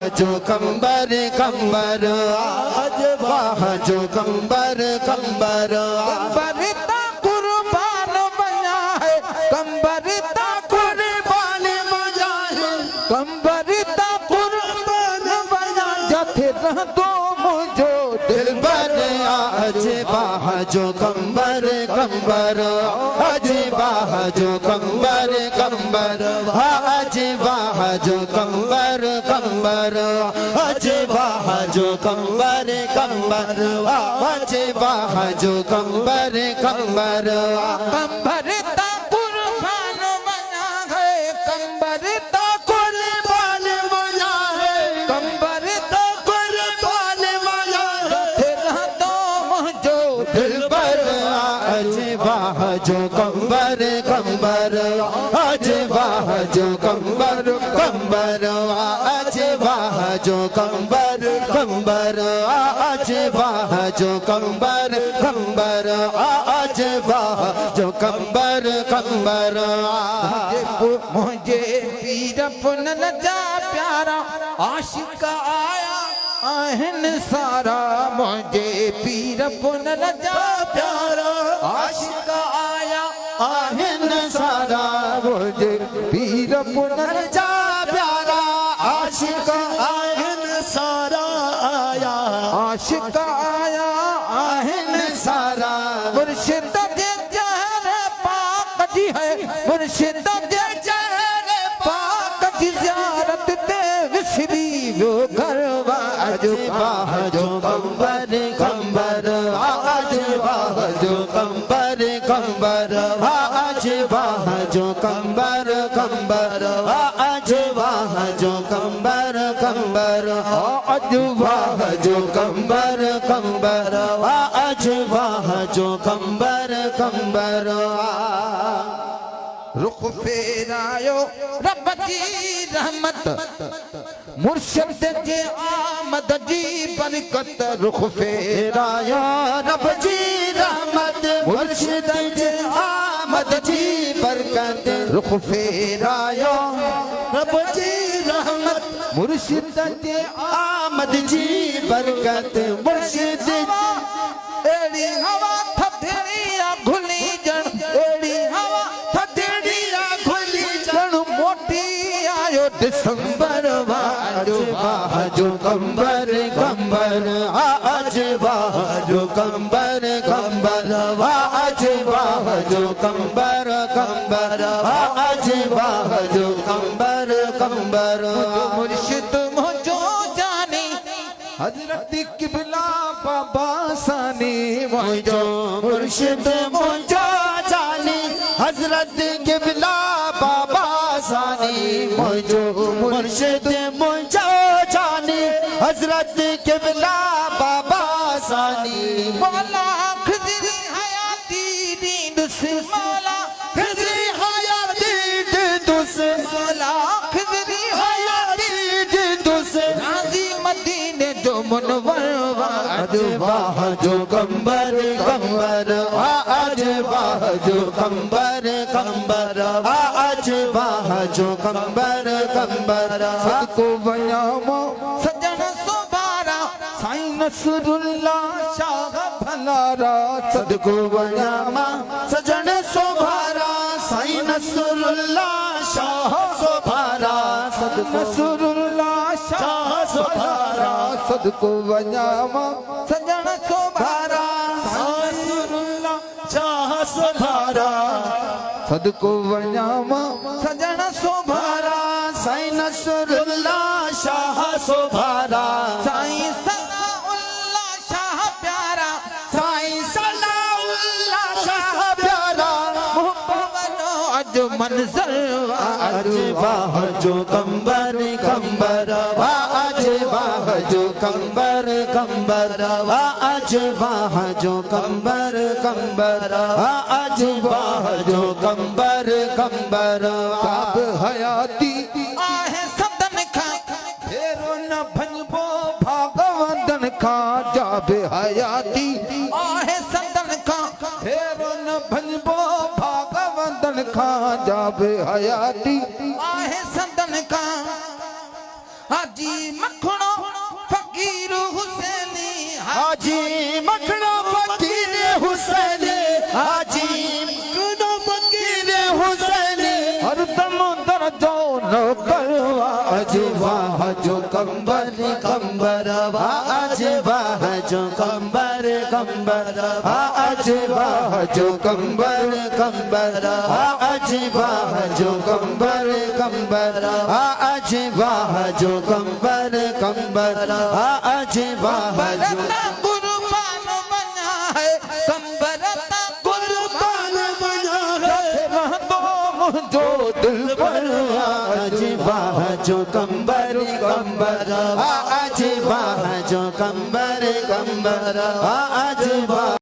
जो कंबर कंबर आज वाह जो कंबर कंबर कंबरता कुर्बान बना है, कंबरता कुर्बान बजा है, कंबरता कुर्बान बना जाते रह दो मुझे दिल पर आज वाह जो कंबर कंबर आज वाह जो कंबर कंबर आज वाह जो कंबर कंबर आज वाह जो कंबर कंबर आज वाह जो कंबर कंबर कंबरता कुर्बान बना है, कंबरता कुर्बान बजा है, कंबरता कुर्बान बजा है, जाते रह दो मुझे दिल पर आज वाह जो कंबर कंबर आज वाह जो कंबर कंबर आज वाह जो कंबर कंबर आज वाह जो कंबर कंबर आज वाह जो कंबर कंबर मुझे पीर पुनन जा प्यारा आशिक आया आहन सारा, मुझे पीर पुनन जा प्यारा आशिक आया आहन सारा मुझे पीर पुनन जा प्यारा आशिक आहन सारा आया आशिक आया आहन सारा मुर्शिद दे जहर पाक जी है, मुर्शिद दे जहर पाक जी ज़ियारत दे विसरी वो घरवा आज वाह जो कंबर कंबर आज वाह जो कंबर कंबर आज वाह जो कंबर कंबर आज वाह जो कंबर कंबर आज वाह जो कंबर कंबर आज वाह जो कंबर कंबर रुख फेरायो रब जी रहमत मुर्शिद जे आमद जी बरकत, रुख फेरायो रब जी रहमत मुर्शिद जे आमद जी बरकत रुख फेरायो रब जी रहमत मुर्शिद जे आमद जी बरकत मुर्शिद एड़ी हवा थधड़िया घुली जण, एड़ी हवा थधड़िया खुली जण मोटी आयो दिसंबर आज वाह जो कंबर कंबर आज वाह जो कंबर कंबर आज वाह जो कंबर कंबर आज वाह जो कंबर कंबर मुर्शिद मुझो जानी हजरत किबला बाबा सानी मुझो मुर्शिद मुझो जानी हजरत किबला बाबा सानी मुझो मुर्शिद मुझो जानी हजरत किबला बाबा सानी मौला खिजरी हयाती दीदुस, मौला खिजरी हयाती दीदुस, मौला खिजरी हयाती दीदुस राजी मदीने जो मुनवर आज वाह जो कंबर कंबर आज वाह जो कंबर कंबर आज वाह जो कंबर कंबर को बयामो सजन सोबारा साईं नसरुल्ला शाह भलारा, सदको बयामा सजन सोभारा साईं नसरुल्ला शाह सोभारा सदको नसरुल्ला शाह सोबारा, सदको बयामा सजन सोबारा नसरुल्ला शाह सोभारा सदको बयामा सजन सोबारा साईं नसरुल्ला शाह सोभारा साईं सनाउल्ला शाह प्यारा, साईं सनाउल्ला शाह प्यारा पवनो अज मंजर आज वाह जो कंबर कंबर आज वाह जो कंबर कंबर आज वाह जो कंबर कंबर आज वाह जो कंबर कंबर काब हयाती आहे सदन खा फेरो न भंजबो भागवंदन खा, जाबे हयाती आहे सदन खा फेरो न भंजबो भागवंदन खा, जाबे हयाती आहे सदन खा हाजी मखणो फकीर हुसैनी हाजी मखणो फकीर हुसैनी हाजी मखणो फकीर हुसैनी हर दम दर्जो नो करवा आज वाह जो कंबर कंबर आज वाह जो कंबर कंबर आज वाह जो कंबर कंबर आज वाह जो कंबर कंबर आज वाह जो कंबर कंबर आज वाह जो कुर्बान बना है कंबरता कुर्बान बना है मुझो दिल पर आज वाह जो कंबर कंबर आज वाह जो कंबर कंबर आज वाह